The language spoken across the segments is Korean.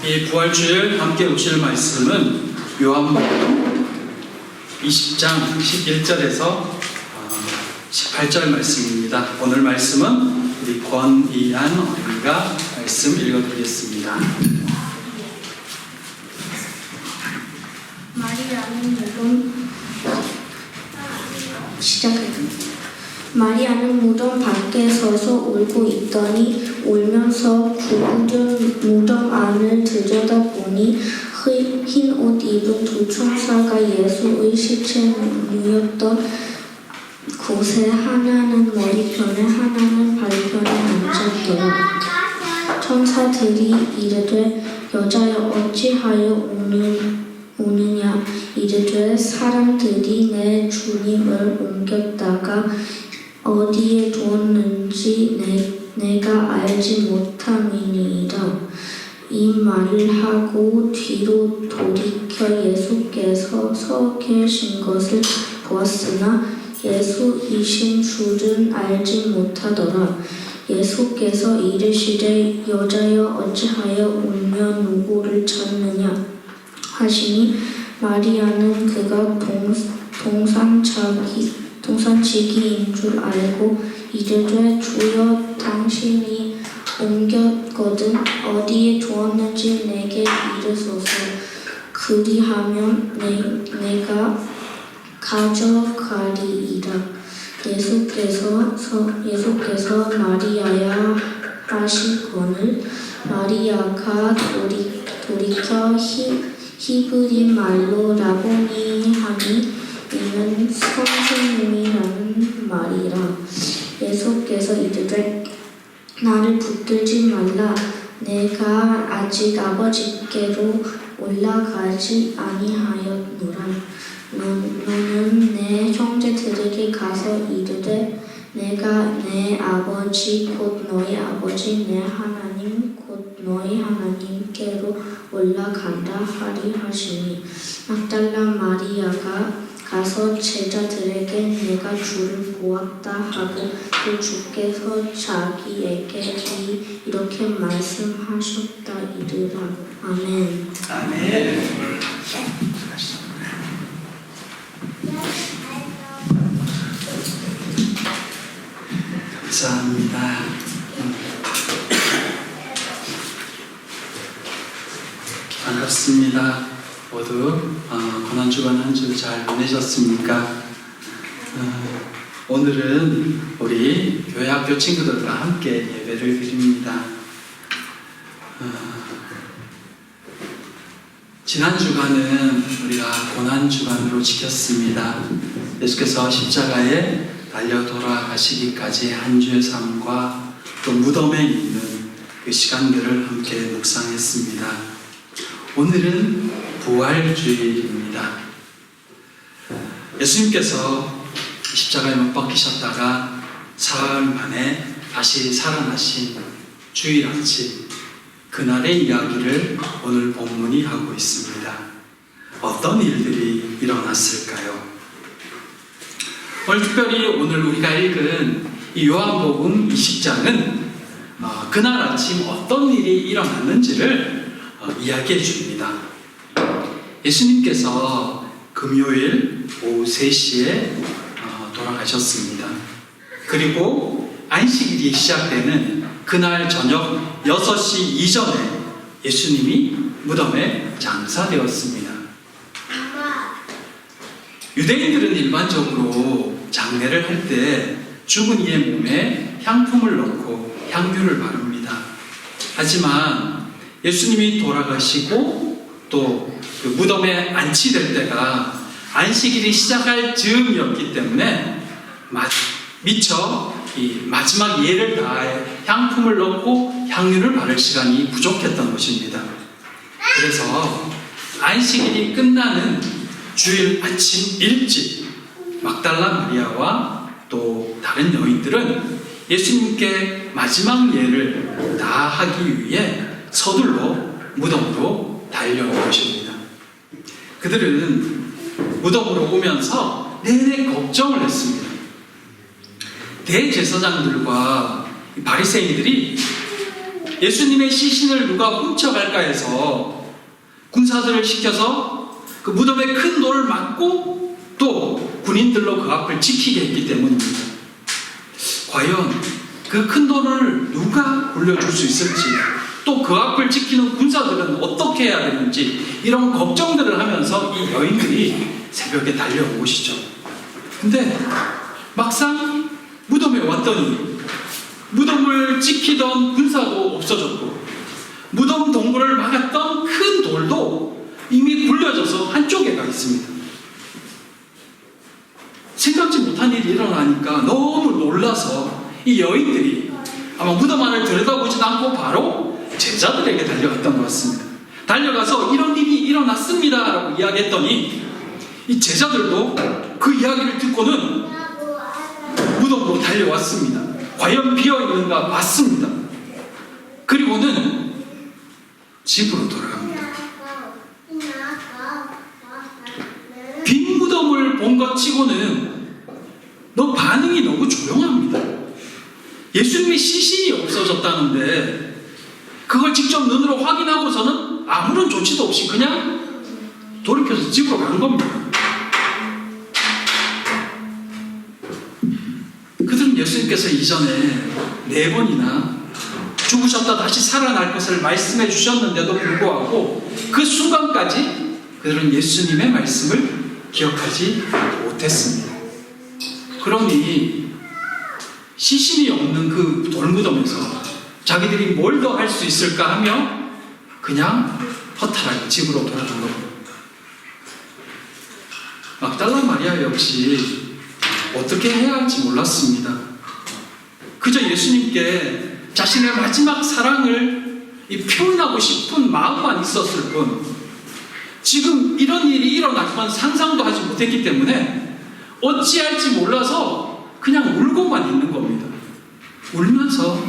이 부활주일 함께 오실 말씀은 요한복음 20장 11절에서 18절 말씀입니다. 오늘 말씀은 우리 권이한 어린이가 말씀 읽어드리겠습니다. 마리아는 무덤 밖에 서서 울고 있더니 울면서 구부른 무덤 안을 들여다보니 흰 옷 입은 두 천사가 예수의 시체에 누웠던 곳에 하나는 머리편에 하나는 발편에 앉았더라. 천사들이 이르되 여자여 어찌하여 우느냐 이르되 사람들이 내 주님을 옮겼다가 어디에 두었는지 내가 알지 못함이니이다. 이 말을 하고 뒤로 돌이켜 예수께서 서 계신 것을 보았으나 예수이신 줄은 알지 못하더라. 예수께서 이르시되 여자여 어찌하여 울며 누구를 찾느냐 하시니 마리아는 그가 동산지기인 줄 알고 이르되 주여 당신이 옮겼거든 어디에 두었는지 내게 이르소서. 그리하면 내가 가져가리이다. 예수께서 마리아야 하시거늘 마리아가 돌이켜 히브리 말로 라보니 하니 이는 선생님이라는 말이라. 예수께서 이르되 나를 붙들지 말라. 내가 아직 아버지께로 올라가지 아니하였노라. 너는 내 형제들에게 가서 이르되 내가 내 아버지 곧 너희 아버지 내 하나님 곧 너희 하나님께로 올라간다 하리 하시니 막달라 마리아가 가서 제자들에게 내가 주를 보았다 하고 또 주께서 자기에게 이렇게 말씀하셨다 이르라. 아멘. 아멘. 감사합니다. 반갑습니다. 모두 고난주간 한 주 잘 보내셨습니까? 오늘은 우리 교회학교 친구들과 함께 예배를 드립니다. 지난 주간은 우리가 고난주간으로 지켰습니다. 예수께서 십자가에 달려 돌아가시기까지 한 주의 삶과 또 무덤에 있는 그 시간들을 함께 묵상했습니다. 오늘은 부활주일입니다. 예수님께서 십자가에 못 박히셨다가 사흘 만에 다시 살아나신 주일 아침 그날의 이야기를 오늘 본문이 하고 있습니다. 어떤 일들이 일어났을까요? 오늘 특별히 오늘 우리가 읽은 이 요한복음 20장은 그날 아침 어떤 일이 일어났는지를 이야기해 줍니다. 예수님께서 금요일 오후 3시에 돌아가셨습니다. 그리고 안식일이 시작되는 그날 저녁 6시 이전에 예수님이 무덤에 장사되었습니다. 유대인들은 일반적으로 장례를 할 때 죽은 이의 몸에 향품을 넣고 향유를 바릅니다. 하지만 예수님이 돌아가시고 또 그 무덤에 안치될 때가 안식일이 시작할 즈음이었기 때문에 미처 이 마지막 예를 다해 향품을 넣고 향유를 바를 시간이 부족했던 것입니다. 그래서 안식일이 끝나는 주일 아침 일찍 막달라 마리아와 또 다른 여인들은 예수님께 마지막 예를 다하기 위해 서둘러 무덤으로 달려온 것입니다. 그들은 무덤으로 오면서 내내 걱정을 했습니다. 대제사장들과 바리새인들이 예수님의 시신을 누가 훔쳐갈까 해서 군사들을 시켜서 그 무덤에 큰 돌을 막고 또 군인들로 그 앞을 지키게 했기 때문입니다. 과연 그 큰 돌을 누가 굴려줄 수 있을지, 또 그 앞을 지키는 군사들은 어떻게 해야 되는지, 이런 걱정들을 하면서 이 여인들이 새벽에 달려오시죠. 근데 막상 무덤에 왔더니 무덤을 지키던 군사도 없어졌고, 무덤 동굴을 막았던 큰 돌도 이미 굴려져서 한쪽에 가 있습니다. 생각지 못한 일이 일어나니까 너무 놀라서 이 여인들이 아마 무덤 안을 들여다보지도 않고 바로 제자들에게 달려갔던 것 같습니다. 달려가서 이런 일이 일어났습니다 라고 이야기했더니 이 제자들도 그 이야기를 듣고는 무덤으로 달려왔습니다. 과연 비어있는가 봤습니다. 그리고는 집으로 돌아갑니다. 빈 무덤을 본 것 치고는 반응이 너무 조용합니다. 예수님의 시신이 없어졌다는데 그걸 직접 눈으로 확인하고서는 아무런 조치도 없이 그냥 돌이켜서 집으로 간 겁니다. 그들은 예수님께서 이전에 4번이나 죽으셨다 다시 살아날 것을 말씀해 주셨는데도 불구하고 그 순간까지 그들은 예수님의 말씀을 기억하지 못했습니다. 그러니 시신이 없는 그 돌무덤에서 자기들이 뭘 더 할 수 있을까 하며 그냥 허탈하게 집으로 돌아간 겁니다. 막달라 마리아 역시 어떻게 해야 할지 몰랐습니다. 그저 예수님께 자신의 마지막 사랑을 표현하고 싶은 마음만 있었을 뿐, 지금 이런 일이 일어날 건 상상도 하지 못했기 때문에 어찌할지 몰라서 그냥 울고만 있는 겁니다. 울면서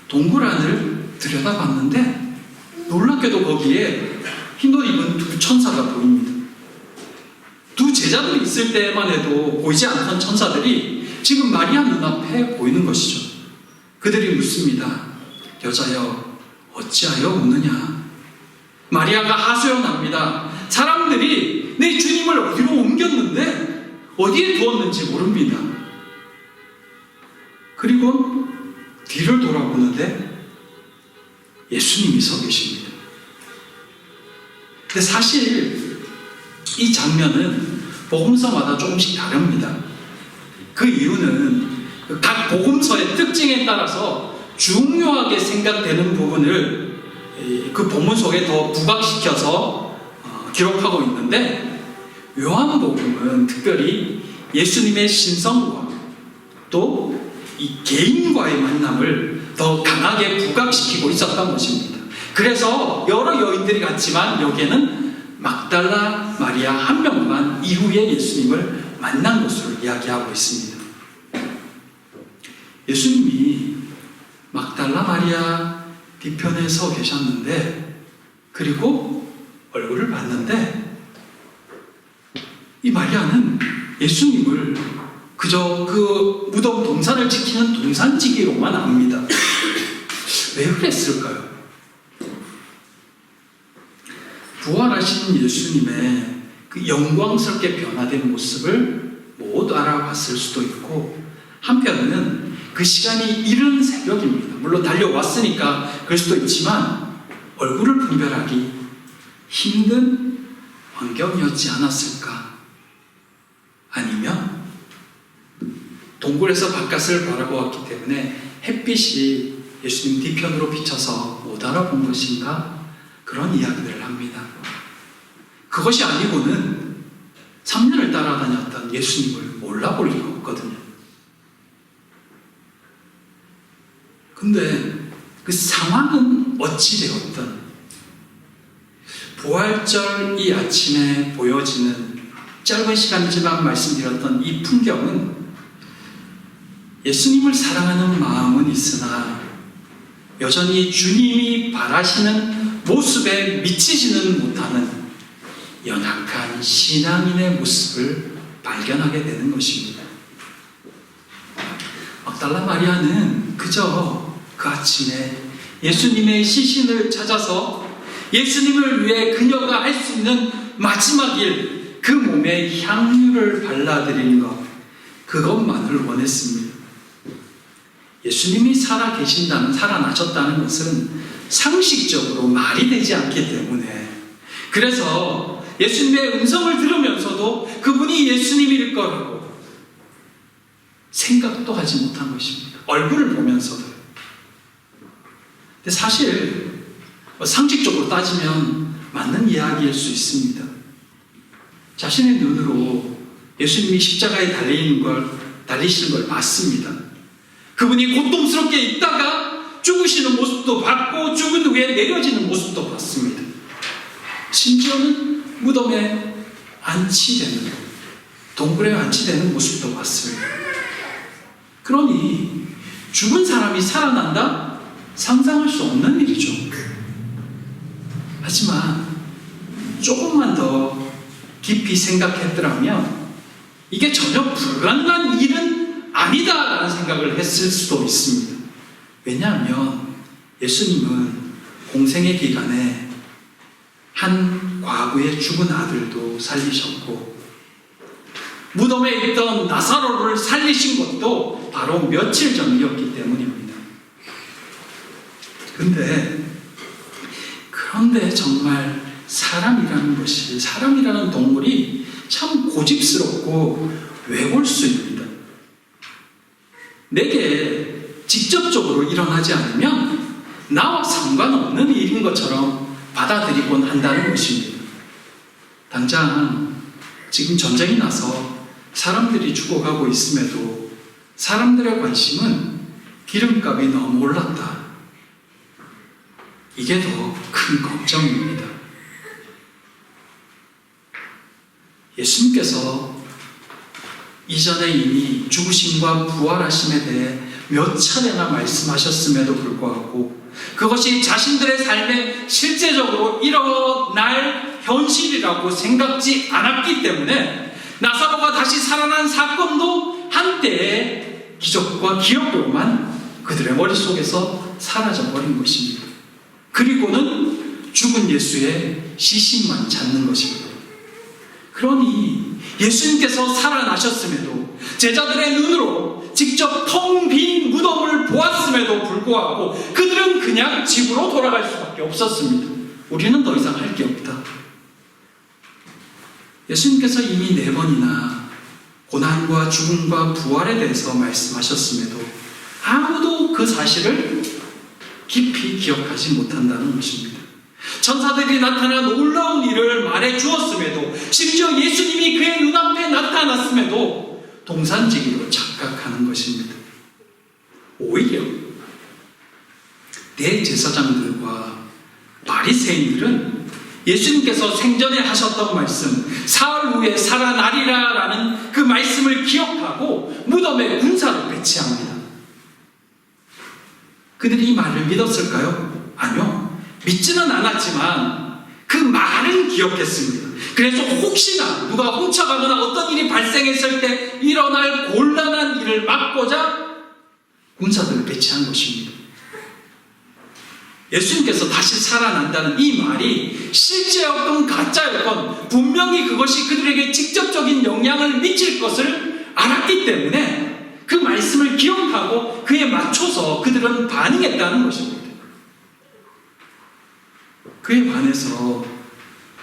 동굴 안을 들여다봤는데 놀랍게도 거기에 흰옷 입은 2 천사가 보입니다. 2 제자들이 있을 때만 해도 보이지 않던 천사들이 지금 마리아 눈앞에 보이는 것이죠. 그들이 묻습니다. 여자여, 어찌하여 우느냐? 마리아가 하소연합니다. 사람들이 내 주님을 어디로 옮겼는데 어디에 두었는지 모릅니다. 그리고 뒤를 돌아보는데 예수님이 서 계십니다. 근데 사실 이 장면은 복음서마다 조금씩 다릅니다. 그 이유는 각 복음서의 특징에 따라서 중요하게 생각되는 부분을 그 본문 속에 더 부각시켜서 기록하고 있는데, 요한복음은 특별히 예수님의 신성과 또 이 개인과의 만남을 더 강하게 부각시키고 있었던 것입니다. 그래서 여러 여인들이 갔지만 여기에는 막달라 마리아 한 명만 이후에 예수님을 만난 것으로 이야기하고 있습니다. 예수님이 막달라 마리아 뒤편에 서 계셨는데, 그리고 얼굴을 봤는데 이 마리아는 예수님을 그저 그 무덤 동산을 지키는 동산지기로만 압니다. 왜 그랬을까요? 부활하신 예수님의 그 영광스럽게 변화된 모습을 못 알아봤을 수도 있고, 한편은 그 시간이 이른 새벽입니다. 물론 달려왔으니까 그럴 수도 있지만 얼굴을 분별하기 힘든 환경이었지 않았을까? 아니면 동굴에서 바깥을 바라보았기 때문에 햇빛이 예수님 뒤편으로 비쳐서 못 알아본 것인가? 그런 이야기들을 합니다. 그것이 아니고는 3년을 따라다녔던 예수님을 몰라볼 리가 없거든요. 근데 그 상황은 어찌되었든 부활절 이 아침에 보여지는 짧은 시간이지만 말씀드렸던 이 풍경은 예수님을 사랑하는 마음은 있으나 여전히 주님이 바라시는 모습에 미치지는 못하는 연약한 신앙인의 모습을 발견하게 되는 것입니다. 막달라 마리아는 그저 그 아침에 예수님의 시신을 찾아서 예수님을 위해 그녀가 할 수 있는 마지막 일, 그 몸에 향유를 발라드리는 것, 그것만을 원했습니다. 예수님이 살아나셨다는 것은 상식적으로 말이 되지 않기 때문에, 그래서 예수님의 음성을 들으면서도 그분이 예수님일 거라고 생각도 하지 못한 것입니다. 얼굴을 보면서도. 근데 사실 상식적으로 따지면 맞는 이야기일 수 있습니다. 자신의 눈으로 예수님이 십자가에 달리시는 걸 봤습니다. 그분이 고통스럽게 있다가 죽으시는 모습도 봤고 죽은 후에 내려지는 모습도 봤습니다. 심지어는 무덤에 안치되는, 동굴에 안치되는 모습도 봤습니다. 그러니 죽은 사람이 살아난다? 상상할 수 없는 일이죠. 하지만 조금만 더 깊이 생각했더라면 이게 전혀 불가능한 일은 아니다라는 생각을 했을 수도 있습니다. 왜냐하면 예수님은 공생의 기간에 한 과거에 죽은 아들도 살리셨고, 무덤에 있던 나사로를 살리신 것도 바로 며칠 전이었기 때문입니다. 그런데 정말 사람이라는 동물이 참 고집스럽고 외골수입니다. 내게 직접적으로 일어나지 않으면 나와 상관없는 일인 것처럼 받아들이곤 한다는 것입니다. 당장 지금 전쟁이 나서 사람들이 죽어가고 있음에도 사람들의 관심은 기름값이 너무 올랐다. 이게 더 큰 걱정입니다. 예수님께서 이전에 이미 죽으심과 부활하심에 대해 몇 차례나 말씀하셨음에도 불구하고 그것이 자신들의 삶에 실제적으로 일어날 현실이라고 생각지 않았기 때문에 나사로가 다시 살아난 사건도 한때의 기적과 기억으로만 그들의 머릿속에서 사라져버린 것입니다. 그리고는 죽은 예수의 시신만 찾는 것입니다. 그러니 예수님께서 살아나셨음에도 제자들의 눈으로 직접 텅 빈 무덤을 보았음에도 불구하고 그들은 그냥 집으로 돌아갈 수밖에 없었습니다. 우리는 더 이상 할 게 없다. 예수님께서 이미 4번이나 고난과 죽음과 부활에 대해서 말씀하셨음에도 아무도 그 사실을 깊이 기억하지 못한다는 것입니다. 천사들이 나타나 놀라운 일을 말해 주었음에도, 심지어 예수님이 그의 눈앞에 나타났음에도 동산지기로 착각하는 것입니다. 오히려 대제사장들과 바리새인들은 예수님께서 생전에 하셨던 말씀, 사흘 후에 살아나리라 라는 그 말씀을 기억하고 무덤에 군사를 배치합니다. 그들이 이 말을 믿었을까요? 아니요. 믿지는 않았지만 그 말은 기억했습니다. 그래서 혹시나 누가 훔쳐가거나 어떤 일이 발생했을 때 일어날 곤란한 일을 막고자 군사들을 배치한 것입니다. 예수님께서 다시 살아난다는 이 말이 실제였건 가짜였건 분명히 그것이 그들에게 직접적인 영향을 미칠 것을 알았기 때문에 그 말씀을 기억하고 그에 맞춰서 그들은 반응했다는 것입니다. 그에 반해서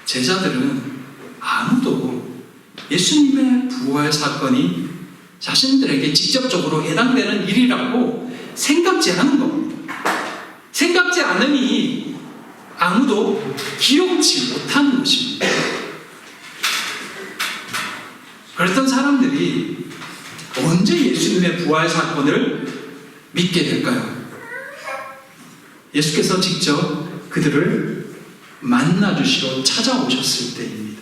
제자들은 아무도 예수님의 부활 사건이 자신들에게 직접적으로 해당되는 일이라고 생각지 않은 겁니다. 생각지 않으니 아무도 기억지 못하는 것입니다. 그랬던 사람들이 언제 예수님의 부활 사건을 믿게 될까요? 예수께서 직접 그들을 만나주시러 찾아오셨을 때입니다.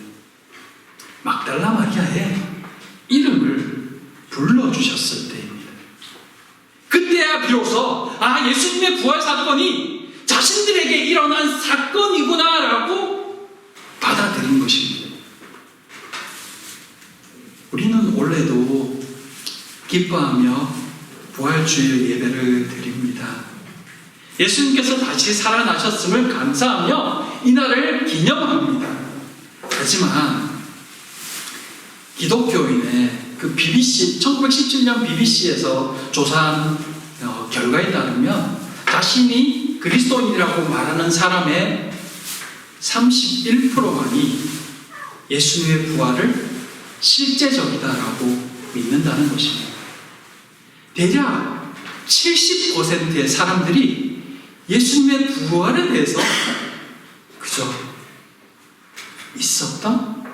막달라 마리아의 이름을 불러주셨을 때입니다. 그때야 비로소 예수님의 부활 사건이 자신들에게 일어난 사건이구나 라고 받아들인 것입니다. 우리는 올해도 기뻐하며 부활주일 예배를 드립니다. 예수님께서 다시 살아나셨음을 감사하며 이날을 기념합니다. 하지만 기독교인의 그 BBC 1917년 BBC에서 조사한 결과에 따르면 자신이 그리스도인이라고 말하는 사람의 31%만이 예수님의 부활을 실제적이다라고 믿는다는 것입니다. 대략 70%의 사람들이 예수님의 부활에 대해서 그저 있었던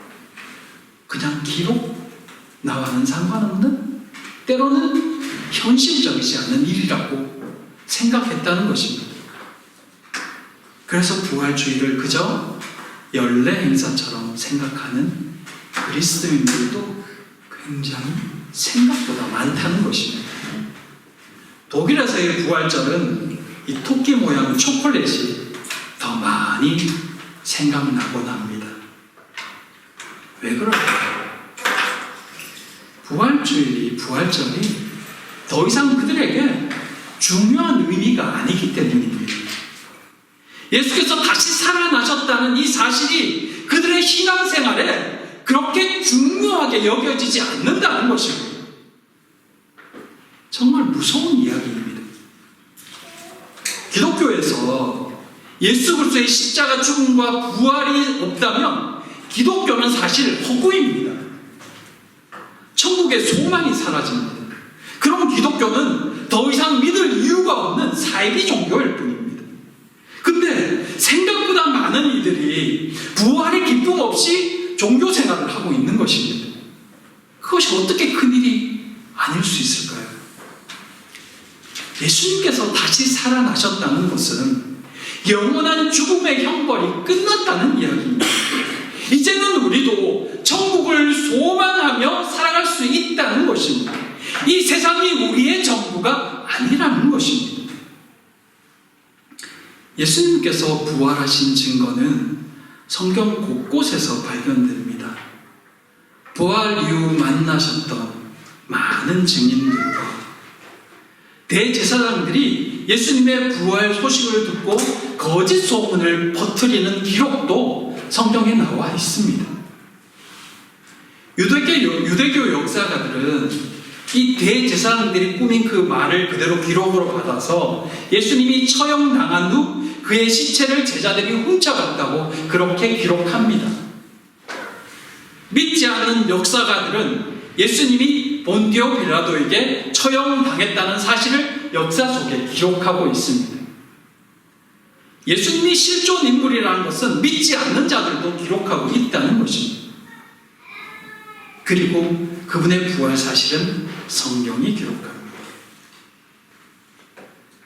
그냥 기록, 나와는 상관없는, 때로는 현실적이지 않는 일이라고 생각했다는 것입니다. 그래서 부활주의를 그저 연례 행사처럼 생각하는 그리스도인들도 굉장히 생각보다 많다는 것입니다. 독일에서의 부활절은 이 토끼 모양 초콜릿이 더 많이 생각나곤 합니다. 왜 그럴까요? 부활절이 더 이상 그들에게 중요한 의미가 아니기 때문입니다. 예수께서 다시 살아나셨다는 이 사실이 그들의 신앙생활에 그렇게 중요하게 여겨지지 않는다는 것입니다. 정말 무서운 이야기입니다. 기독교에서 예수 그리스도의 십자가 죽음과 부활이 없다면 기독교는 사실 허구입니다. 천국의 소망이 사라집니다. 그럼 기독교는 더 이상 믿을 이유가 없는 사이비 종교일 뿐입니다. 근데 생각보다 많은 이들이 부활의 기쁨 없이 종교 생활을 하고 있는 것입니다. 그것이 어떻게 큰일이 아닐 수 있을까요? 예수님께서 다시 살아나셨다는 것은 영원한 죽음의 형벌이 끝났다는 이야기입니다. 이제는 우리도 천국을 소망하며 살아갈 수 있다는 것입니다. 이 세상이 우리의 전부가 아니라는 것입니다. 예수님께서 부활하신 증거는 성경 곳곳에서 발견됩니다. 부활 이후 만나셨던 많은 증인들과 대제사장들이 예수님의 부활 소식을 듣고 거짓 소문을 퍼뜨리는 기록도 성경에 나와 있습니다. 유대교 역사가들은 이 대제사장들이 꾸민 그 말을 그대로 기록으로 받아서 예수님이 처형당한 후 그의 시체를 제자들이 훔쳐갔다고 그렇게 기록합니다. 믿지 않는 역사가들은 예수님이 본디오 빌라도에게 처형당했다는 사실을 역사 속에 기록하고 있습니다. 예수님이 실존 인물이라는 것은 믿지 않는 자들도 기록하고 있다는 것입니다. 그리고 그분의 부활 사실은 성경이 기록합니다.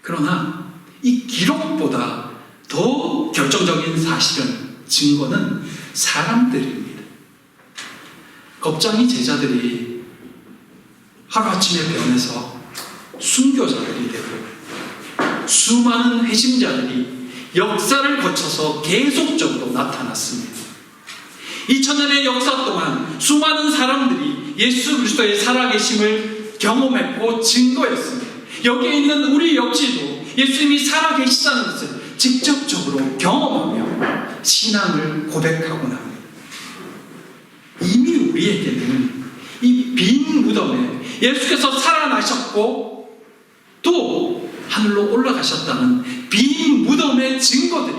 그러나 이 기록보다 더 결정적인 사실은, 증거는 사람들입니다. 겁쟁이 제자들이 하루아침에 변해서 순교자들이 되고 수많은 회심자들이 역사를 거쳐서 계속적으로 나타났습니다. 2000년의 역사 동안 수많은 사람들이 예수 그리스도의 살아계심을 경험했고 증거했습니다. 여기에 있는 우리 역시도 예수님이 살아계시다는 것을 직접적으로 경험하며 신앙을 고백하곤 합니다. 이미 우리에게는 이 빈 무덤에 예수께서 살아나셨고 또 하늘로 올라가셨다는 빈 무덤의 증거들이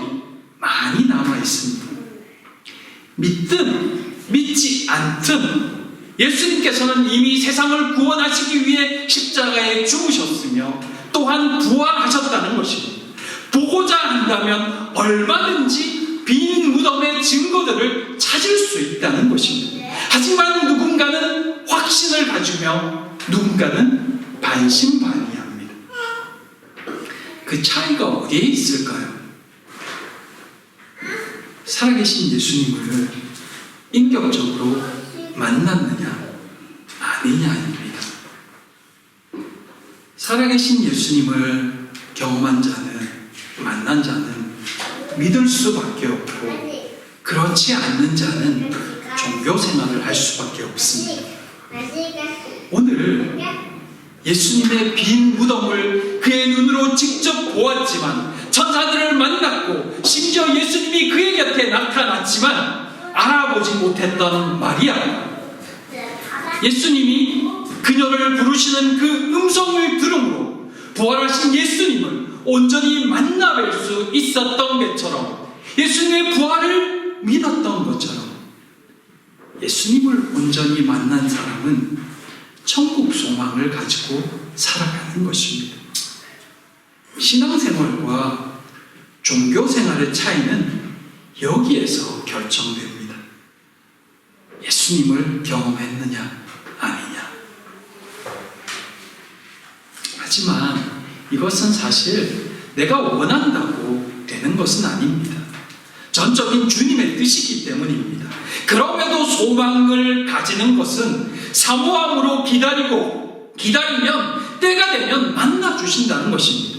많이 남아 있습니다. 믿든 믿지 않든 예수님께서는 이미 세상을 구원하시기 위해 십자가에 죽으셨으며 또한 부활하셨다는 것입니다. 보고자 한다면 얼마든지 빈 무덤의 증거들을 찾을 수 있다는 것입니다. 하지만 누군가는 확신을 가지며 누군가는 반신반의합니다. 그 차이가 어디에 있을까요? 살아계신 예수님을 인격적으로 만났느냐 아니냐입니다. 살아계신 예수님을 경험한 자는, 만난 자는 믿을 수밖에 없고 그렇지 않는 자는 종교 생활을 할 수밖에 없습니다. 오늘 예수님의 빈 무덤을 그의 눈으로 직접 보았지만, 천사들을 만났고 심지어 예수님이 그의 곁에 나타났지만 알아보지 못했던 마리아, 예수님이 그녀를 부르시는 그 음성을 들음으로 부활하신 예수님을 온전히 만나뵐 수 있었던 것처럼, 예수님의 부활을 믿었던 것처럼, 예수님을 온전히 만난 사람은 천국 소망을 가지고 살아가는 것입니다. 신앙생활과 종교생활의 차이는 여기에서 결정됩니다. 예수님을 경험했느냐 아니냐. 하지만 이것은 사실 내가 원한다고 되는 것은 아닙니다. 전적인 주님의 뜻이기 때문입니다. 그럼에도 소망을 가지는 것은 사모함으로 기다리면 때가 되면 만나 주신다는 것입니다.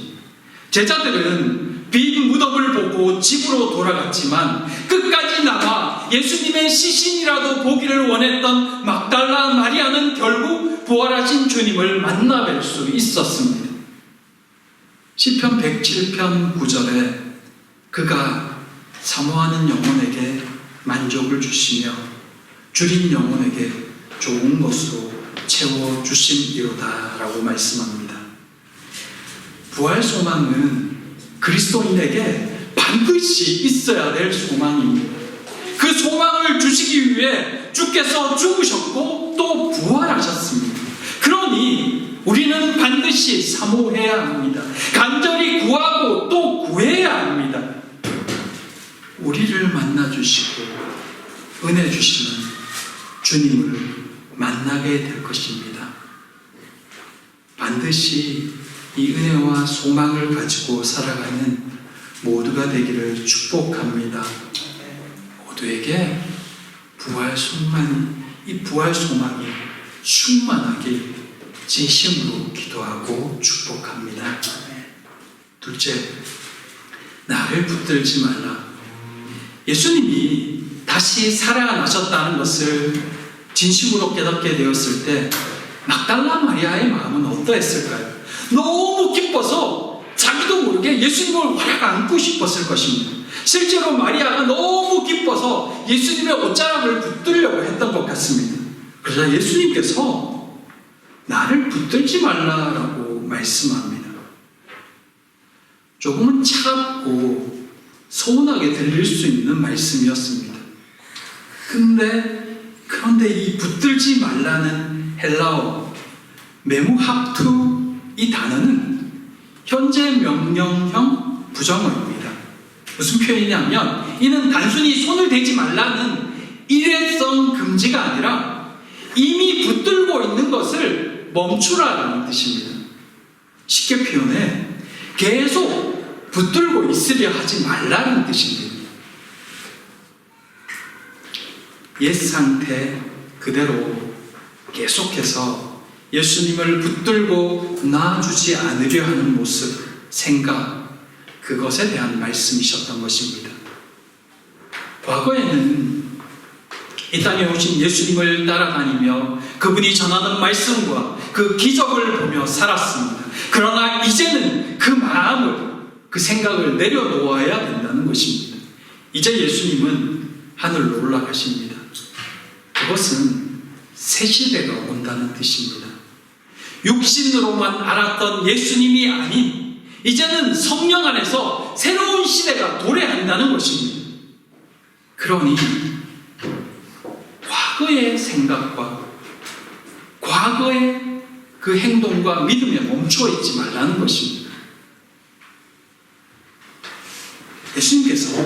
제자들은 빈 무덤을 보고 집으로 돌아갔지만 끝까지 남아 예수님의 시신이라도 보기를 원했던 막달라 마리아는 결국 부활하신 주님을 만나뵐 수 있었습니다. 시편 107편 9절에 그가 사모하는 영혼에게 만족을 주시며 줄인 영혼에게 좋은 것으로 채워주심이로다 라고 말씀합니다. 부활 소망은 그리스도인에게 반드시 있어야 될 소망입니다. 그 소망을 주시기 위해 주께서 죽으셨고 또 부활하셨습니다. 그러니 우리는 반드시 사모해야 합니다. 간절히 구하고 또 구해야 합니다. 우리를 만나주시고 은혜 주시는 주님을 만나게 될 것입니다. 반드시 이 은혜와 소망을 가지고 살아가는 모두가 되기를 축복합니다. 모두에게 이 부활 소망이 충만하길 진심으로 기도하고 축복합니다. 둘째, 나를 붙들지 말라. 예수님이 다시 살아나셨다는 것을 진심으로 깨닫게 되었을 때 막달라 마리아의 마음은 어떠했을까요? 너무 기뻐서 자기도 모르게 예수님을 활약 안고 싶었을 것입니다. 실제로 마리아가 너무 기뻐서 예수님의 옷자락을 붙들려고 했던 것 같습니다. 그러자 예수님께서 나를 붙들지 말라라고 말씀합니다. 조금은 차갑고 서운하게 들릴 수 있는 말씀이었습니다. 그런데 이 붙들지 말라는 헬라어 메무합투 이 단어는 현재 명령형 부정어입니다. 무슨 표현이냐면 이는 단순히 손을 대지 말라는 일회성 금지가 아니라 이미 붙들고 있는 것을 멈추라는 뜻입니다. 쉽게 표현해 계속 붙들고 있으려 하지 말라는 뜻입니다. 옛 상태 그대로 계속해서 예수님을 붙들고 놔주지 않으려 하는 모습, 생각, 그것에 대한 말씀이셨던 것입니다. 과거에는 이 땅에 오신 예수님을 따라다니며 그분이 전하는 말씀과 그 기적을 보며 살았습니다. 그러나 이제는 그 마음을, 그 생각을 내려놓아야 된다는 것입니다. 이제 예수님은 하늘로 올라가십니다. 그것은 새 시대가 온다는 뜻입니다. 육신으로만 알았던 예수님이 아닌 이제는 성령 안에서 새로운 시대가 도래한다는 것입니다. 그러니 과거의 생각과 과거의 그 행동과 믿음에 멈춰 있지 말라는 것입니다. 예수님께서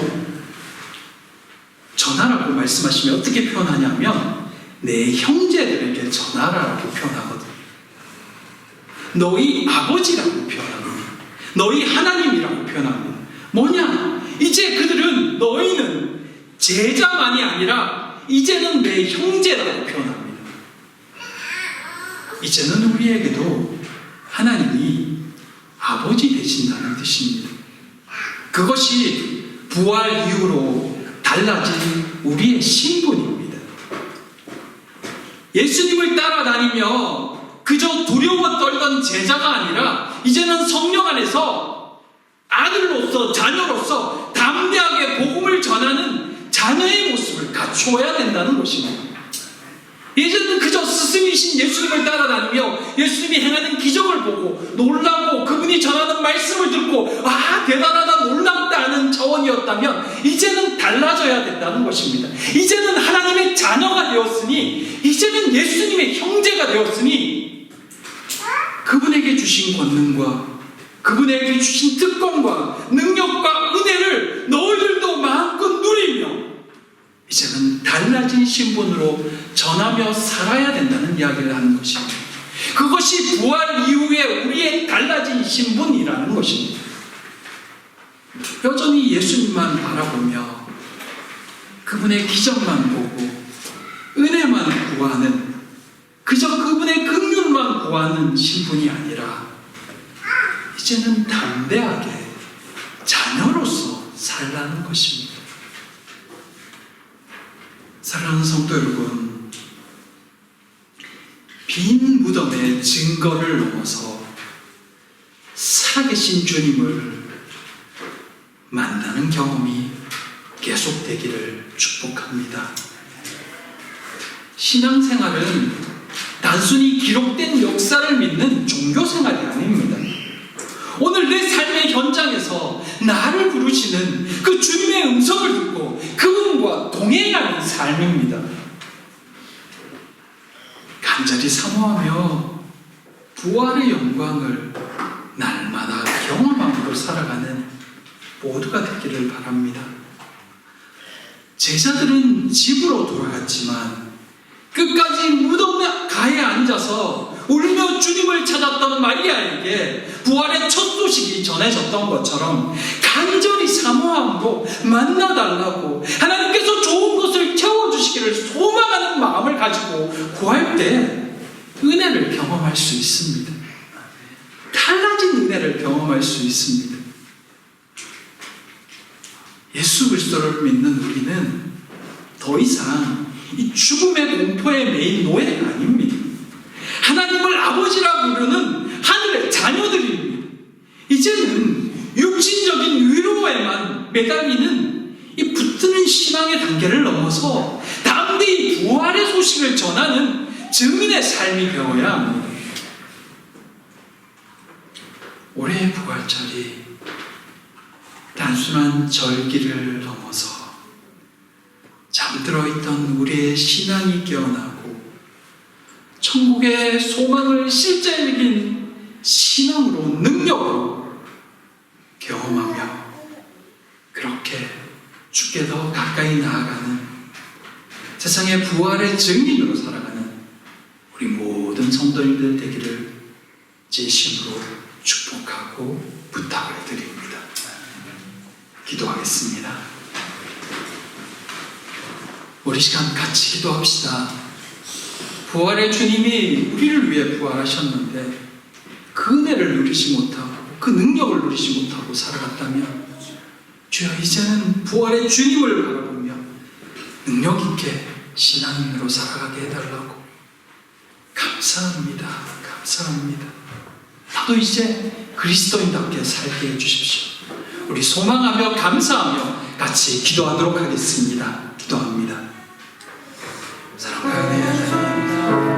전하라고 말씀하시면 어떻게 표현하냐면 내 형제들에게 전하라고 표현하거든요. 너희 아버지라고 표현합니다. 너희 하나님이라고 표현합니다. 뭐냐? 이제 그들은 너희는 제자만이 아니라 이제는 내 형제라고 표현합니다. 이제는 우리에게도 하나님이 아버지 되신다는 뜻입니다. 그것이 부활 이후로 달라진 우리의 신분입니다. 예수님을 따라다니며 그 그저 두려워 떨던 제자가 아니라 이제는 성령 안에서 아들로서 자녀로서 담대하게 복음을 전하는 자녀의 모습을 갖추어야 된다는 것입니다. 예전에는 그저 스승이신 예수님을 따라다니며 예수님이 행하는 기적을 보고 놀라고 그분이 전하는 말씀을 듣고 아 대단하다 놀랍다 하는 차원이었다면 이제는 달라져야 된다는 것입니다. 이제는 하나님의 자녀가 되었으니 이제는 예수님의 형제가 되었으니 그분에게 주신 권능과 그분에게 주신 특권과 능력과 은혜를 너희들도 마음껏 누리며 이제는 달라진 신분으로 전하며 살아야 된다는 이야기를 하는 것입니다. 그것이 부활 이후에 우리의 달라진 신분이라는 것입니다. 여전히 예수님만 바라보며 그분의 기적만 보고 은혜만 구하는 그저 그분의 긍휼만 구하는 신분이 아니라 이제는 담대하게 자녀로서 살라는 것입니다. 사랑하는 성도 여러분, 빈 무덤의 증거를 넘어서 살아계신 주님을 만나는 경험이 계속되기를 축복합니다. 신앙생활은 단순히 기록된 역사를 믿는 종교생활이 아닙니다. 오늘 내 삶의 현장에서 나를 부르시는 그 주님의 음성을 듣고 그분과 동행하는 삶입니다. 간절히 사모하며 부활의 영광을 날마다 경험함으로 살아가는 모두가 되기를 바랍니다. 제자들은 집으로 돌아갔지만 끝까지 무덤 가에 앉아서 울며 주님을 찾았던 마리아에게 부활의 첫 소식이 전해졌던 것처럼 간절히 사모함으로 만나달라고 하나님께서 좋은 것을 채워주시기를 소망하는 마음을 가지고 구할 때 은혜를 경험할 수 있습니다. 달라진 은혜를 경험할 수 있습니다. 예수 그리스도를 믿는 우리는 더 이상 이 죽음의 공포에 매인 노예가 아닙니다. 하나님을 아버지라 부르는 하늘의 자녀들입니다. 이제는 육신적인 위로에만 매달리는 이 붙드는 신앙의 단계를 넘어서 담대히 부활의 소식을 전하는 증인의 삶이 되어야 합니다. 올해의 부활절이 단순한 절기를 넘어서 잠들어 있던 우리의 신앙이 깨어나고 천국의 소망을 실제적인 신앙으로 능력으로 경험하며 그렇게 주께 더 가까이 나아가는 세상의 부활의 증인으로 살아가는 우리 모든 성도님들 되기를 진심으로 축복하고 부탁을 드립니다. 기도하겠습니다. 우리 시간 같이 기도합시다. 부활의 주님이 우리를 위해 부활하셨는데 그 은혜를 누리지 못하고 그 능력을 누리지 못하고 살아갔다면 주여 이제는 부활의 주님을 바라보며 능력 있게 신앙인으로 살아가게 해달라고 감사합니다. 감사합니다. 나도 이제 그리스도인답게 살게 해주십시오. 우리 소망하며 감사하며 같이 기도하도록 하겠습니다. 기도합니다. 사랑하는 하나님,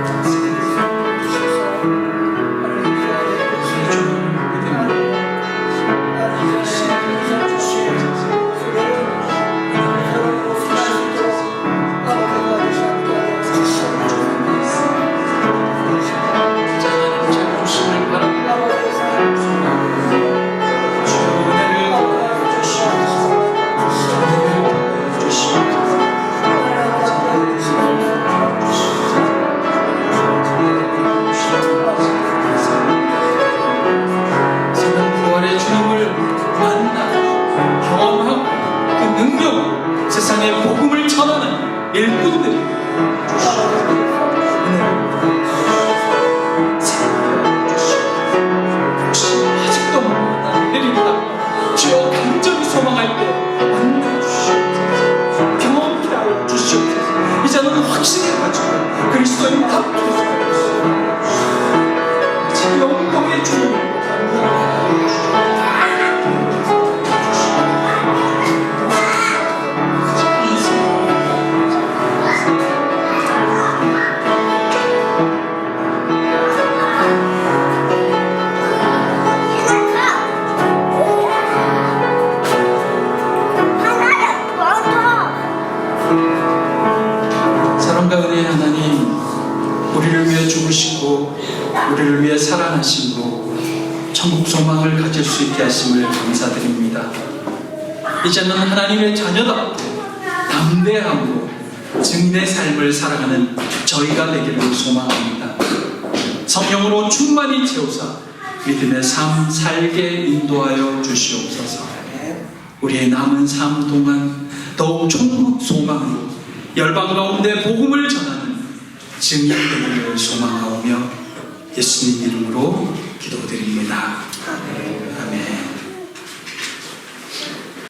세상에 복음을 전하는 일꾼들이 혹시 아직도 만난 일이 있다 주여 간절히 소망할 때 만나주시옵소서. 경험케 하여 주시옵소서. 이제는 확신을 가지고 그리스도인답게 살아주시옵소서. 우리를 위해 살아나심으로 천국 소망을 가질 수 있게 하심을 감사드립니다. 이제는 하나님의 자녀답게 담대함으로 증인의 삶을 살아가는 저희가 되기를 소망합니다. 성령으로 충만히 채우사 믿음의 삶 살게 인도하여 주시옵소서. 우리의 남은 삶 동안 더욱 천국 소망으로 열방 가운데 복음을 전하는 증인 되기를 소망하오며 예수님 이름으로 기도드립니다. 아멘.